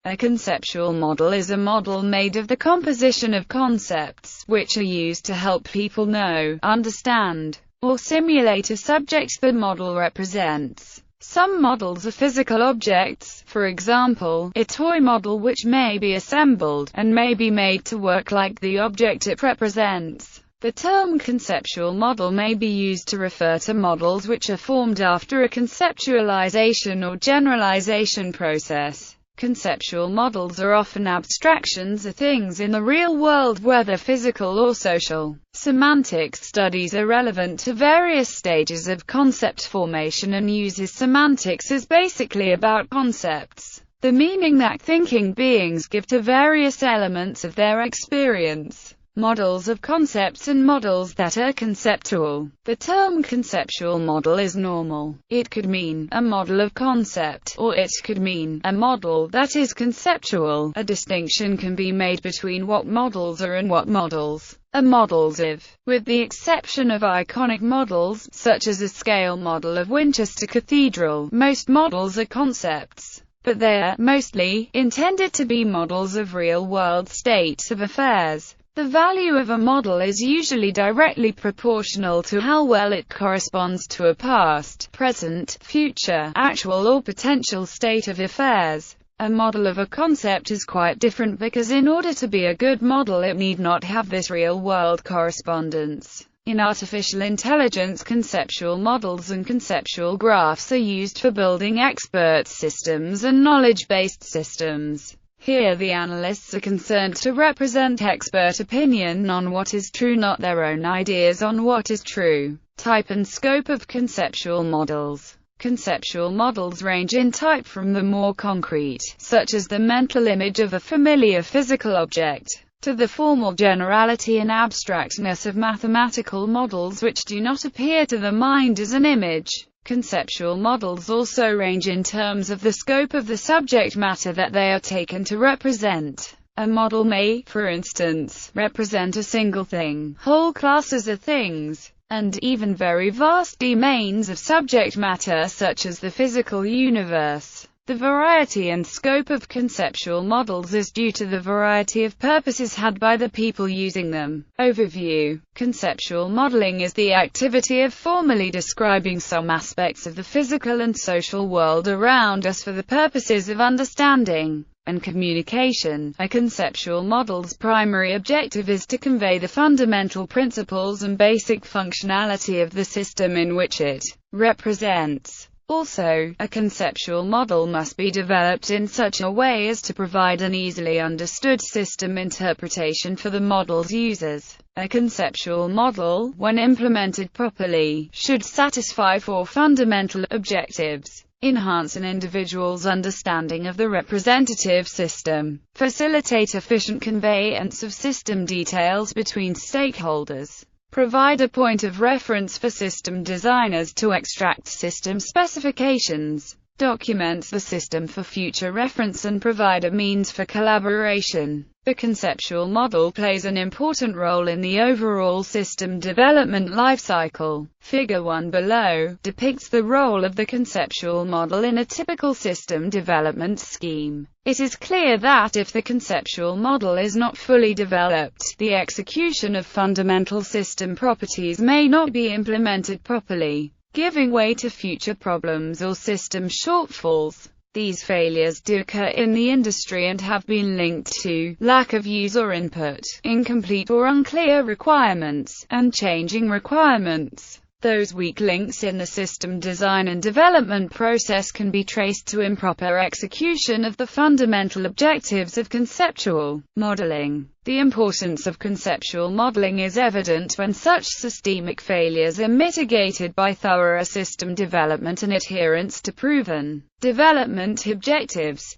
A conceptual model is a model made of the composition of concepts, which are used to help people know, understand, or simulate a subject the model represents. Some models are physical objects, for example, a toy model which may be assembled, and may be made to work like the object it represents. The term conceptual model may be used to refer to models which are formed after a conceptualization or generalization process. Conceptual models are often abstractions of things in the real world, whether physical or social. Semantics studies are relevant to various stages of concept formation and uses semantics as basically about concepts, the meaning that thinking beings give to various elements of their experience. Models of concepts and models that are conceptual. The term conceptual model is normal. It could mean a model of concept, or it could mean a model that is conceptual. A distinction can be made between what models are and what models are models of. With the exception of iconic models, such as a scale model of Winchester Cathedral, most models are concepts, but they are, mostly, intended to be models of real-world states of affairs. The value of a model is usually directly proportional to how well it corresponds to a past, present, future, actual or potential state of affairs. A model of a concept is quite different because in order to be a good model it need not have this real-world correspondence. In artificial intelligence, conceptual models and conceptual graphs are used for building expert systems and knowledge-based systems. Here the analysts are concerned to represent expert opinion on what is true, not their own ideas on what is true. Type and scope of conceptual models. Conceptual models range in type from the more concrete, such as the mental image of a familiar physical object, to the formal generality and abstractness of mathematical models which do not appear to the mind as an image. Conceptual models also range in terms of the scope of the subject matter that they are taken to represent. A model may, for instance, represent a single thing, whole classes of things, and even very vast domains of subject matter such as the physical universe. The variety and scope of conceptual models is due to the variety of purposes had by the people using them. Overview. Conceptual modeling is the activity of formally describing some aspects of the physical and social world around us for the purposes of understanding and communication. A conceptual model's primary objective is to convey the fundamental principles and basic functionality of the system in which it represents. Also, a conceptual model must be developed in such a way as to provide an easily understood system interpretation for the model's users. A conceptual model, when implemented properly, should satisfy four fundamental objectives: enhance an individual's understanding of the representative system, facilitate efficient conveyance of system details between stakeholders, provide a point of reference for system designers to extract system specifications, document the system for future reference, and provide a means for collaboration. The conceptual model plays an important role in the overall system development lifecycle. Figure 1 below depicts the role of the conceptual model in a typical system development scheme. It is clear that if the conceptual model is not fully developed, the execution of fundamental system properties may not be implemented properly, giving way to future problems or system shortfalls. These failures do occur in the industry and have been linked to lack of user input, incomplete or unclear requirements, and changing requirements. Those weak links in the system design and development process can be traced to improper execution of the fundamental objectives of conceptual modeling. The importance of conceptual modeling is evident when such systemic failures are mitigated by thorough system development and adherence to proven development objectives.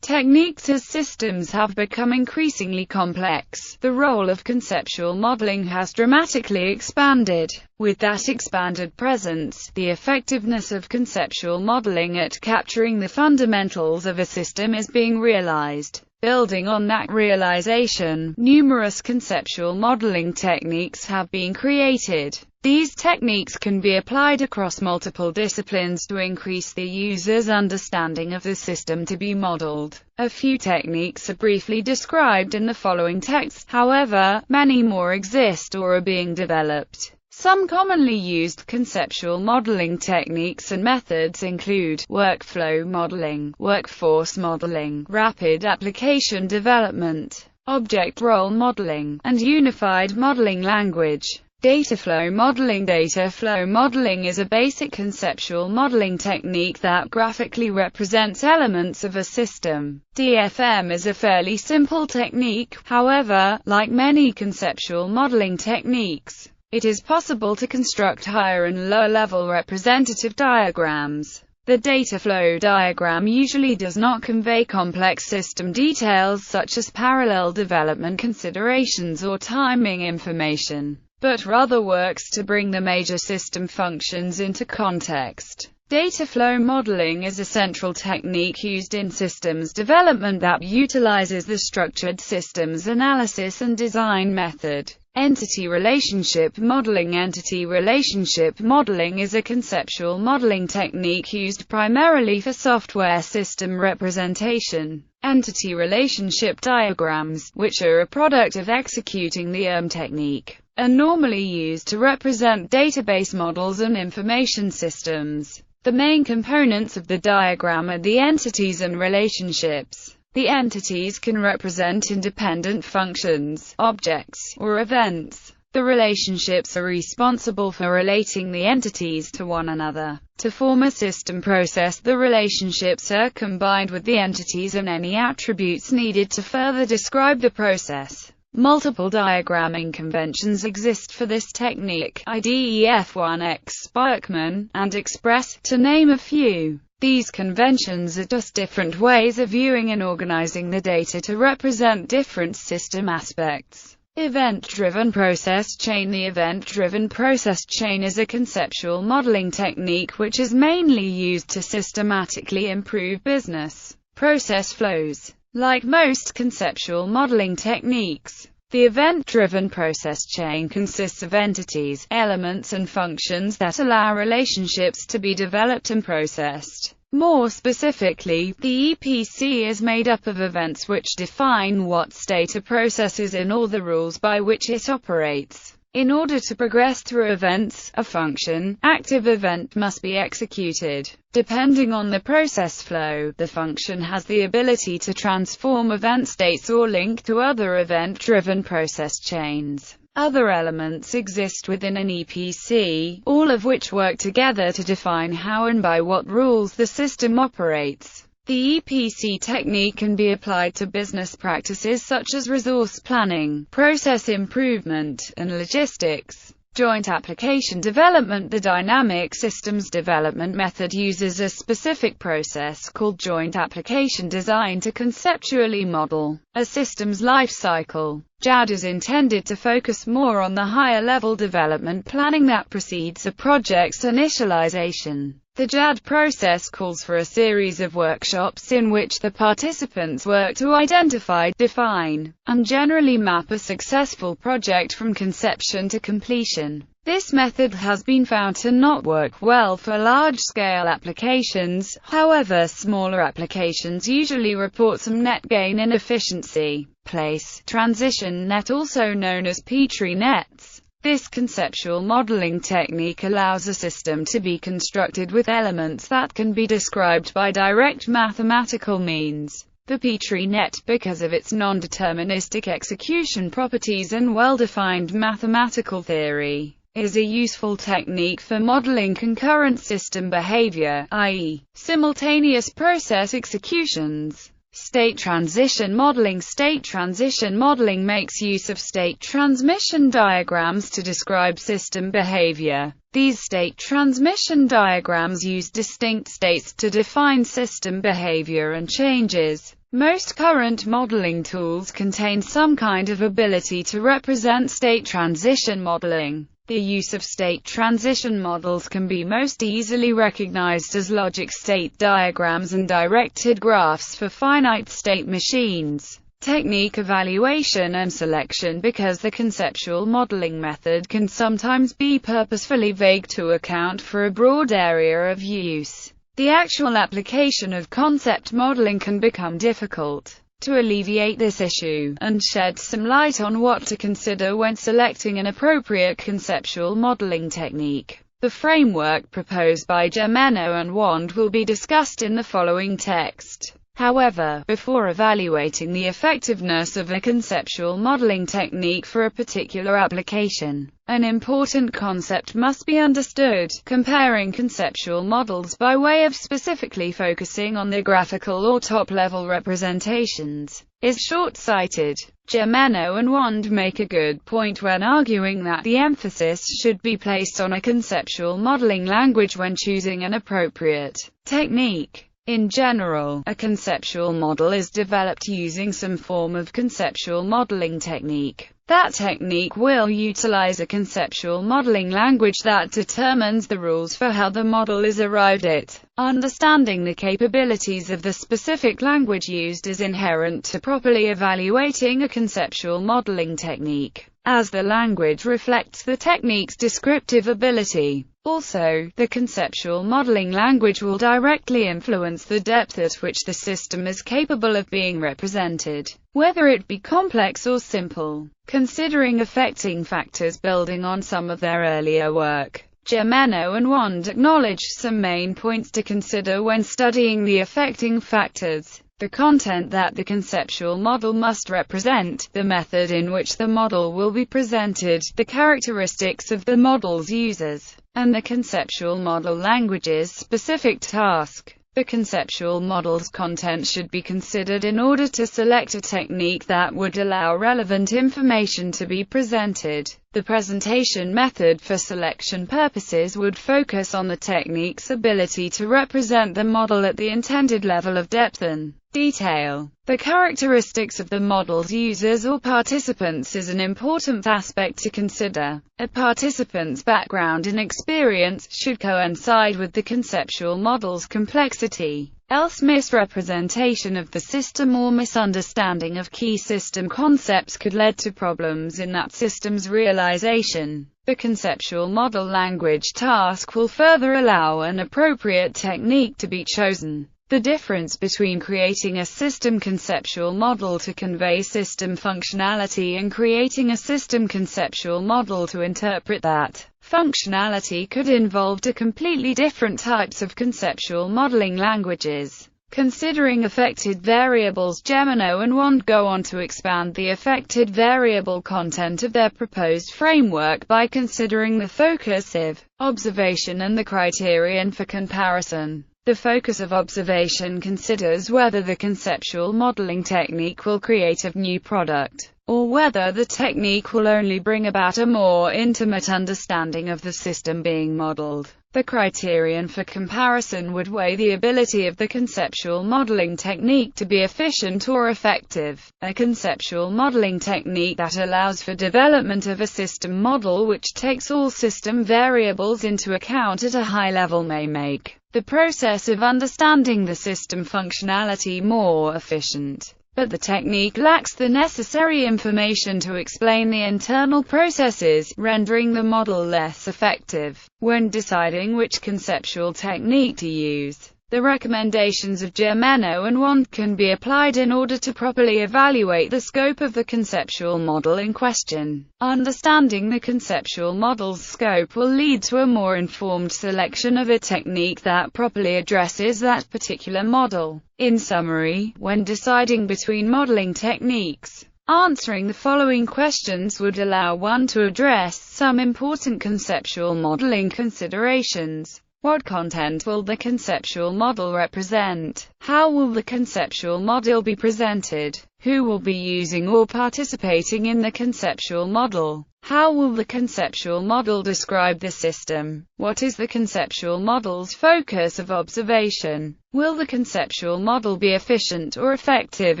Techniques as systems have become increasingly complex. The role of conceptual modeling has dramatically expanded. With that expanded presence, the effectiveness of conceptual modeling at capturing the fundamentals of a system is being realized. Building on that realization, numerous conceptual modeling techniques have been created. These techniques can be applied across multiple disciplines to increase the user's understanding of the system to be modeled. A few techniques are briefly described in the following text, however, many more exist or are being developed. Some commonly used conceptual modeling techniques and methods include workflow modeling, workforce modeling, rapid application development, object role modeling, and unified modeling language. Data flow modeling. Data flow modeling is a basic conceptual modeling technique that graphically represents elements of a system. DFM is a fairly simple technique, however, like many conceptual modeling techniques, it is possible to construct higher and lower-level representative diagrams. The data flow diagram usually does not convey complex system details such as parallel development considerations or timing information, but rather works to bring the major system functions into context. Data flow modeling is a central technique used in systems development that utilizes the structured systems analysis and design method. Entity relationship modeling. Entity relationship modeling is a conceptual modeling technique used primarily for software system representation. Entity relationship diagrams, which are a product of executing the technique, are normally used to represent database models and information systems. The main components of the diagram are the entities and relationships. The entities can represent independent functions, objects, or events. The relationships are responsible for relating the entities to one another. To form a system process, the relationships are combined with the entities and any attributes needed to further describe the process. Multiple diagramming conventions exist for this technique, IDEF1X, Berkman, and Express, to name a few. These conventions are just different ways of viewing and organizing the data to represent different system aspects. Event-driven process chain. The event-driven process chain is a conceptual modeling technique which is mainly used to systematically improve business process flows. Like most conceptual modeling techniques, the event-driven process chain consists of entities, elements and functions that allow relationships to be developed and processed. More specifically, the EPC is made up of events which define what state a process is in or the rules by which it operates. In order to progress through events, a function, active event must be executed. Depending on the process flow, the function has the ability to transform event states or link to other event-driven process chains. Other elements exist within an EPC, all of which work together to define how and by what rules the system operates. The EPC technique can be applied to business practices such as resource planning, process improvement, and logistics. Joint application development. The dynamic systems development method uses a specific process called joint application design to conceptually model a system's life cycle. JAD is intended to focus more on the higher-level development planning that precedes a project's initialization. The JAD process calls for a series of workshops in which the participants work to identify, define, and generally map a successful project from conception to completion. This method has been found to not work well for large-scale applications, however smaller applications usually report some net gain in efficiency. Place transition net, also known as Petri nets. This conceptual modeling technique allows a system to be constructed with elements that can be described by direct mathematical means. The Petri net, because of its non-deterministic execution properties and well-defined mathematical theory, is a useful technique for modeling concurrent system behavior, i.e., simultaneous process executions. State transition modeling. State transition modeling makes use of state transmission diagrams to describe system behavior. These state transmission diagrams use distinct states to define system behavior and changes. Most current modeling tools contain some kind of ability to represent state transition modeling. The use of state transition models can be most easily recognized as logic state diagrams and directed graphs for finite state machines. technique, evaluation, and selection. Because the conceptual modeling method can sometimes be purposefully vague to account for a broad area of use, the actual application of concept modeling can become difficult. To alleviate this issue, and shed some light on what to consider when selecting an appropriate conceptual modeling technique, the framework proposed by Gemeno and Wand will be discussed in the following text. However, before evaluating the effectiveness of a conceptual modeling technique for a particular application, an important concept must be understood. Comparing conceptual models by way of specifically focusing on the graphical or top-level representations is short-sighted. Gemeno and Wand make a good point when arguing that the emphasis should be placed on a conceptual modeling language when choosing an appropriate technique. In general, a conceptual model is developed using some form of conceptual modeling technique. That technique will utilize a conceptual modeling language that determines the rules for how the model is arrived at. Understanding the capabilities of the specific language used is inherent to properly evaluating a conceptual modeling technique, as the language reflects the technique's descriptive ability. Also, the conceptual modeling language will directly influence the depth at which the system is capable of being represented, whether it be complex or simple. Considering affecting factors building on some of their earlier work, Gemeno and Wand acknowledge some main points to consider when studying the affecting factors: the content that the conceptual model must represent, the method in which the model will be presented, the characteristics of the model's users, and the conceptual model language's specific task. The conceptual model's content should be considered in order to select a technique that would allow relevant information to be presented. The presentation method for selection purposes would focus on the technique's ability to represent the model at the intended level of depth and detail. The characteristics of the model's users or participants is an important aspect to consider. A participant's background and experience should coincide with the conceptual model's complexity. Else misrepresentation of the system or misunderstanding of key system concepts could lead to problems in that system's realization. The conceptual model language task will further allow an appropriate technique to be chosen. The difference between creating a system conceptual model to convey system functionality and creating a system conceptual model to interpret that functionality could involve two completely different types of conceptual modeling languages. Considering affected variables, Gemeno and Wand go on to expand the affected variable content of their proposed framework by considering the focus of observation and the criterion for comparison. The focus of observation considers whether the conceptual modeling technique will create a new product, or whether the technique will only bring about a more intimate understanding of the system being modeled. The criterion for comparison would weigh the ability of the conceptual modeling technique to be efficient or effective. A conceptual modeling technique that allows for development of a system model which takes all system variables into account at a high level may make the process of understanding the system functionality more efficient. But the technique lacks the necessary information to explain the internal processes, rendering the model less effective. When deciding which conceptual technique to use, the recommendations of Gemeno and Wand can be applied in order to properly evaluate the scope of the conceptual model in question. Understanding the conceptual model's scope will lead to a more informed selection of a technique that properly addresses that particular model. In summary, when deciding between modeling techniques, answering the following questions would allow one to address some important conceptual modeling considerations. What content will the conceptual model represent? How will the conceptual model be presented? Who will be using or participating in the conceptual model? How will the conceptual model describe the system? What is the conceptual model's focus of observation? Will the conceptual model be efficient or effective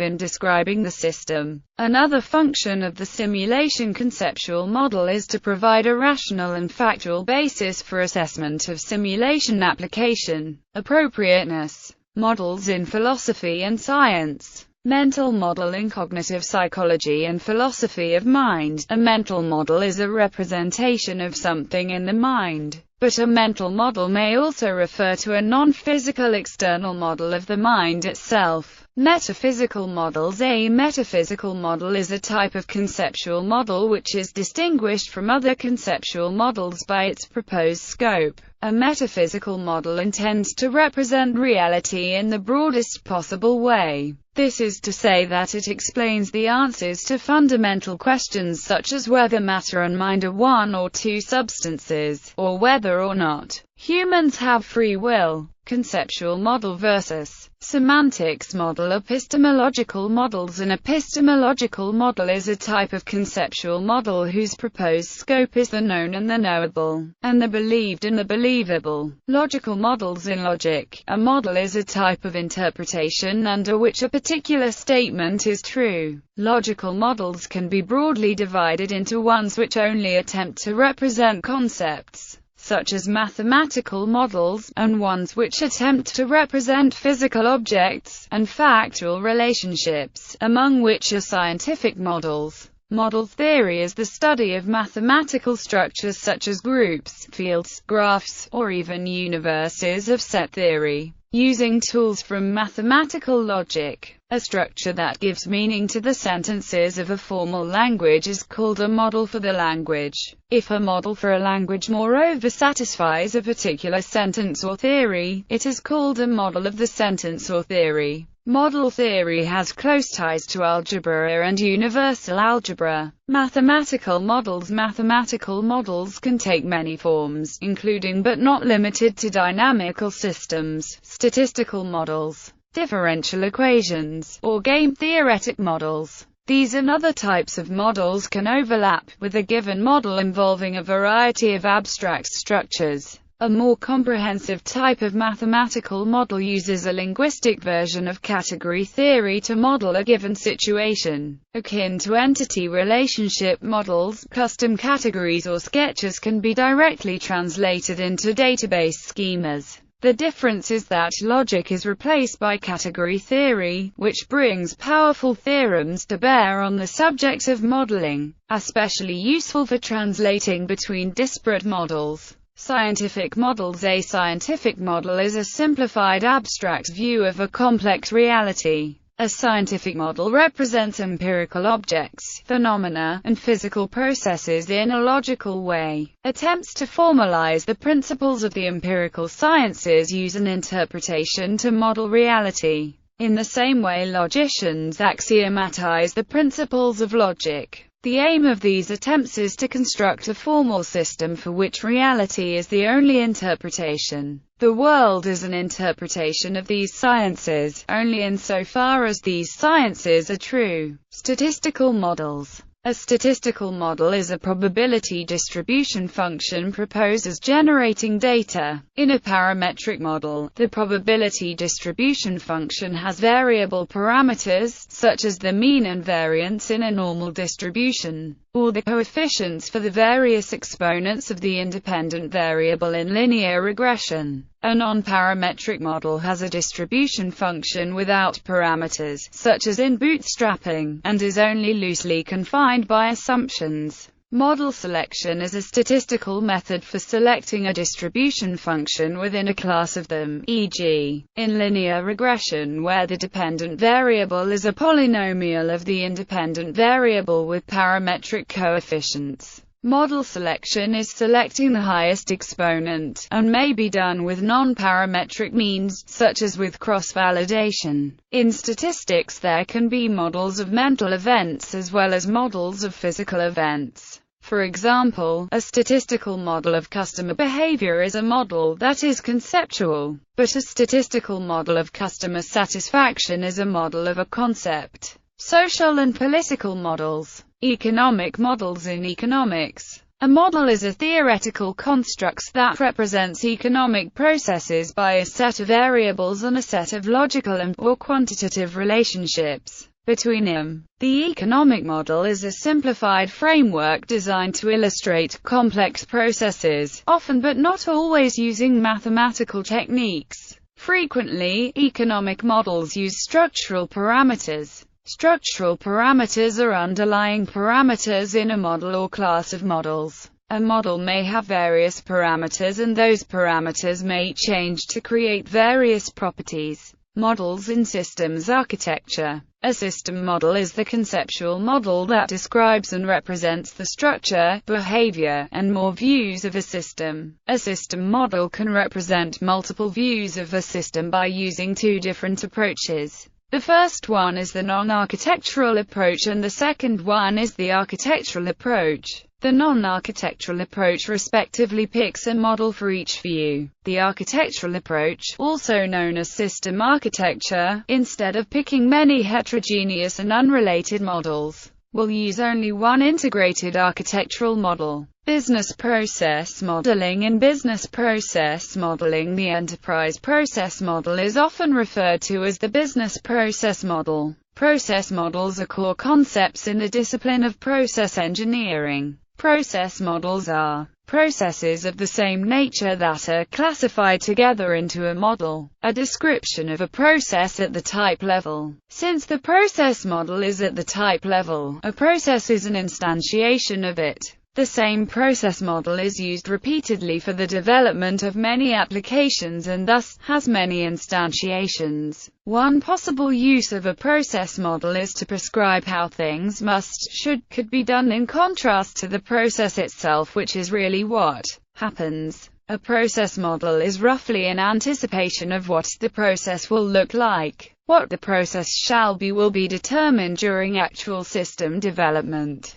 in describing the system? Another function of the simulation conceptual model is to provide a rational and factual basis for assessment of simulation application. Appropriateness. Models in philosophy and science. Mental model in cognitive psychology and philosophy of mind. A mental model is a representation of something in the mind, but a mental model may also refer to a non-physical external model of the mind itself. Metaphysical models. A metaphysical model is a type of conceptual model which is distinguished from other conceptual models by its proposed scope. A metaphysical model intends to represent reality in the broadest possible way. This is to say that it explains the answers to fundamental questions such as whether matter and mind are one or two substances, or whether or not humans have free will. Conceptual model versus semantics model. Epistemological models. An epistemological model is a type of conceptual model whose proposed scope is the known and the knowable, and the believed and the believable. Logical models. In logic, a model is a type of interpretation under which a particular statement is true. Logical models can be broadly divided into ones which only attempt to represent concepts, such as mathematical models, and ones which attempt to represent physical objects, and factual relationships, among which are scientific models. Model theory is the study of mathematical structures such as groups, fields, graphs, or even universes of set theory, using tools from mathematical logic. A structure that gives meaning to the sentences of a formal language is called a model for the language. If a model for a language moreover satisfies a particular sentence or theory, it is called a model of the sentence or theory. Model theory has close ties to algebra and universal algebra. Mathematical models. Mathematical models can take many forms, including but not limited to dynamical systems, statistical models, differential equations, or game-theoretic models. These and other types of models can overlap, with a given model involving a variety of abstract structures. A more comprehensive type of mathematical model uses a linguistic version of category theory to model a given situation. Akin to entity relationship models, custom categories or sketches can be directly translated into database schemas. The difference is that logic is replaced by category theory, which brings powerful theorems to bear on the subject of modeling, especially useful for translating between disparate models. Scientific models. A scientific model is a simplified abstract view of a complex reality. A scientific model represents empirical objects, phenomena, and physical processes in a logical way. Attempts to formalize the principles of the empirical sciences use an interpretation to model reality. In the same way logicians axiomatize the principles of logic. The aim of these attempts is to construct a formal system for which reality is the only interpretation. The world is an interpretation of these sciences, only insofar as these sciences are true. Statistical models. A statistical model is a probability distribution function proposed as generating data. In a parametric model, the probability distribution function has variable parameters, such as the mean and variance in a normal distribution, or the coefficients for the various exponents of the independent variable in linear regression. A non-parametric model has a distribution function without parameters, such as in bootstrapping, and is only loosely confined by assumptions. Model selection is a statistical method for selecting a distribution function within a class of them, e.g., in linear regression where the dependent variable is a polynomial of the independent variable with parametric coefficients. Model selection is selecting the highest exponent, and may be done with non-parametric means, such as with cross-validation. In statistics there can be models of mental events as well as models of physical events. For example, a statistical model of customer behavior is a model that is conceptual, but a statistical model of customer satisfaction is a model of a concept. Social and political models. Economic models. In economics, a model is a theoretical construct that represents economic processes by a set of variables and a set of logical and/or quantitative relationships between them. The economic model is a simplified framework designed to illustrate complex processes, often but not always using mathematical techniques. Frequently, economic models use structural parameters. Structural parameters are underlying parameters in a model or class of models. A model may have various parameters, and those parameters may change to create various properties. Models in systems architecture. A system model is the conceptual model that describes and represents the structure, behavior, and more views of a system. A system model can represent multiple views of a system by using two different approaches. The first one is the non-architectural approach, and the second one is the architectural approach. The non-architectural approach respectively picks a model for each view. The architectural approach, also known as system architecture, instead of picking many heterogeneous and unrelated models, will use only one integrated architectural model. Business process modeling. In business process modeling, the enterprise process model is often referred to as the business process model. Process models are core concepts in the discipline of process engineering. Process models are processes of the same nature that are classified together into a model, a description of a process at the type level. Since the process model is at the type level, a process is an instantiation of it. The same process model is used repeatedly for the development of many applications and thus has many instantiations. One possible use of a process model is to prescribe how things must, should, could be done, in contrast to the process itself, which is really what happens. A process model is roughly an anticipation of what the process will look like. What the process shall be will be determined during actual system development.